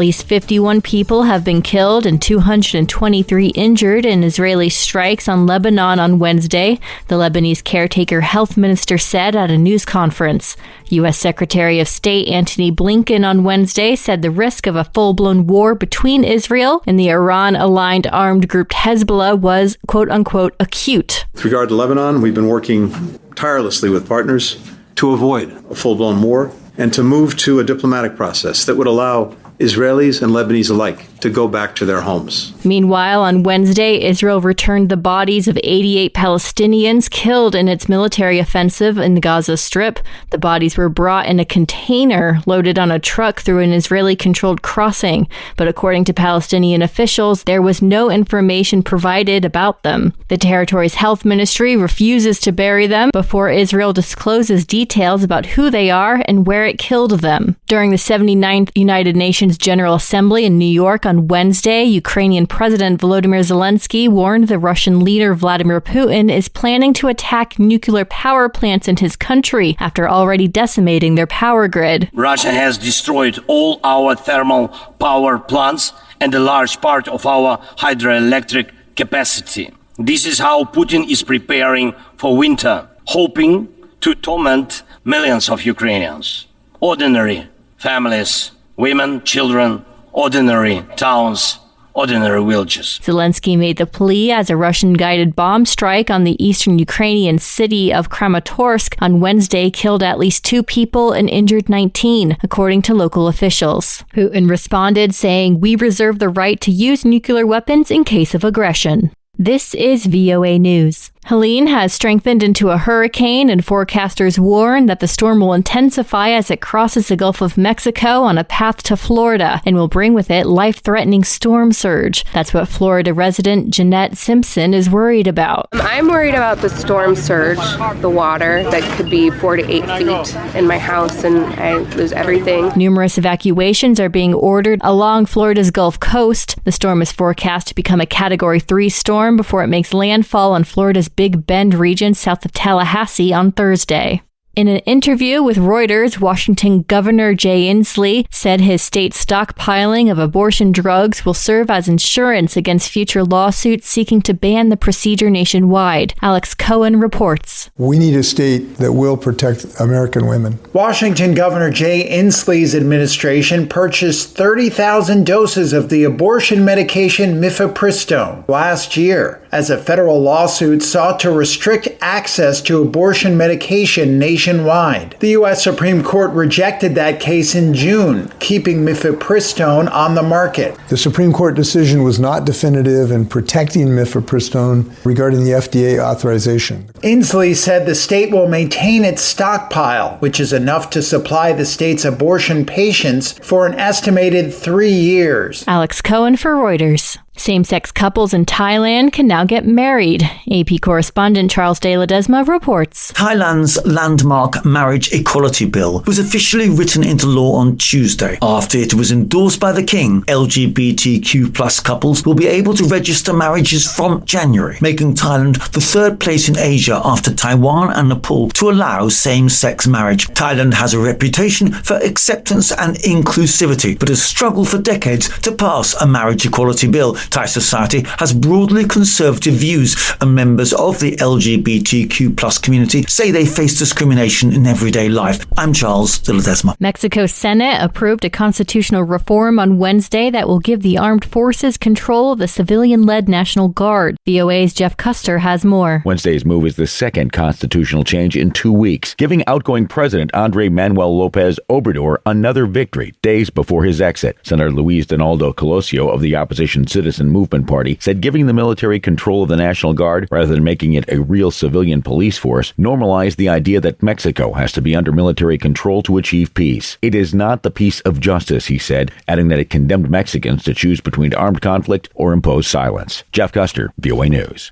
least 51 people have been killed and 223 injured in Israeli strikes on Lebanon on Wednesday, the Lebanese caretaker health minister said at a news conference. U.S. Secretary of State Antony Blinken on Wednesday said the risk of a full-blown war between Israel and the Iran-aligned armed group Hezbollah was, quote-unquote, acute. With regard to Lebanon, we've been working tirelessly with partners to avoid a full-blown war and to move to a diplomatic process that would allow Israelis and Lebanese alike to go back to their homes. Meanwhile, on Wednesday, Israel returned the bodies of 88 Palestinians killed in its military offensive in the Gaza Strip. The bodies were brought in a container loaded on a truck through an Israeli-controlled crossing. But according to Palestinian officials, there was no information provided about them. The territory's health ministry refuses to bury them before Israel discloses details about who they are and where it killed them. During the 79th United Nations General Assembly in New York on Wednesday, Ukrainian President Volodymyr Zelensky warned the Russian leader Vladimir Putin is planning to attack nuclear power plants in his country after already decimating their power grid. Russia has destroyed all our thermal power plants and a large part of our hydroelectric capacity. This is how Putin is preparing for winter, hoping to torment millions of Ukrainians, ordinary families, women, children, ordinary towns, ordinary villages. Zelensky made the plea as a Russian-guided bomb strike on the eastern Ukrainian city of Kramatorsk on Wednesday killed at least 2 people and injured 19, according to local officials. Putin responded saying, "We reserve the right to use nuclear weapons in case of aggression." This is VOA News. Helene has strengthened into a hurricane, and forecasters warn that the storm will intensify as it crosses the Gulf of Mexico on a path to Florida and will bring with it life-threatening storm surge. That's what Florida resident Jeanette Simpson is worried about. I'm worried about the storm surge, the water that could be 4 to 8 feet in my house, and I lose everything. Numerous evacuations are being ordered along Florida's Gulf Coast. The storm is forecast to become a Category 3 storm before it makes landfall on Florida's Big Bend region south of Tallahassee on Thursday. In an interview with Reuters, Washington Governor Jay Inslee said his state's stockpiling of abortion drugs will serve as insurance against future lawsuits seeking to ban the procedure nationwide. Alex Cohen reports. We need a state that will protect American women. Washington Governor Jay Inslee's administration purchased 30,000 doses of the abortion medication mifepristone last year as a federal lawsuit sought to restrict access to abortion medication nationwide. The U.S. Supreme Court rejected that case in June, keeping mifepristone on the market. The Supreme Court decision was not definitive in protecting mifepristone regarding the FDA authorization. Inslee said the state will maintain its stockpile, which is enough to supply the state's abortion patients for an estimated 3 years. Alex Cohen for Reuters. Same-sex couples in Thailand can now get married. AP correspondent Charles De Ledesma reports. Thailand's landmark marriage equality bill was officially written into law on Tuesday. After it was endorsed by the king, LGBTQ+ couples will be able to register marriages from January, making Thailand the 3rd place in Asia after Taiwan and Nepal to allow same-sex marriage. Thailand has a reputation for acceptance and inclusivity, but has struggled for decades to pass a marriage equality bill. Thai society has broadly conservative views, and members of the LGBTQ+ community say they face discrimination in everyday life. I'm Charles De Ledesma. Mexico's Senate approved a constitutional reform on Wednesday that will give the armed forces control of the civilian-led National Guard. VOA's Jeff Custer has more. Wednesday's move is the second constitutional change in 2 weeks, giving outgoing President Andrés Manuel López Obrador another victory days before his exit. Senator Luis Donaldo Colosio of the opposition Citizen Movement Party said giving the military control of the National Guard rather than making it a real civilian police force normalized the idea that Mexico has to be under military control to achieve peace. It is not the peace of justice, he said, adding that it condemned Mexicans to choose between armed conflict or impose silence. Jeff Custer, VOA News.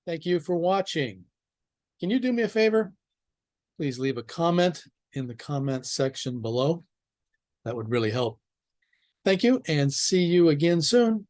Thank you for watching. Can you do me a favor? Please leave a comment in the comment section below. That would really help. Thank you, and see you again soon.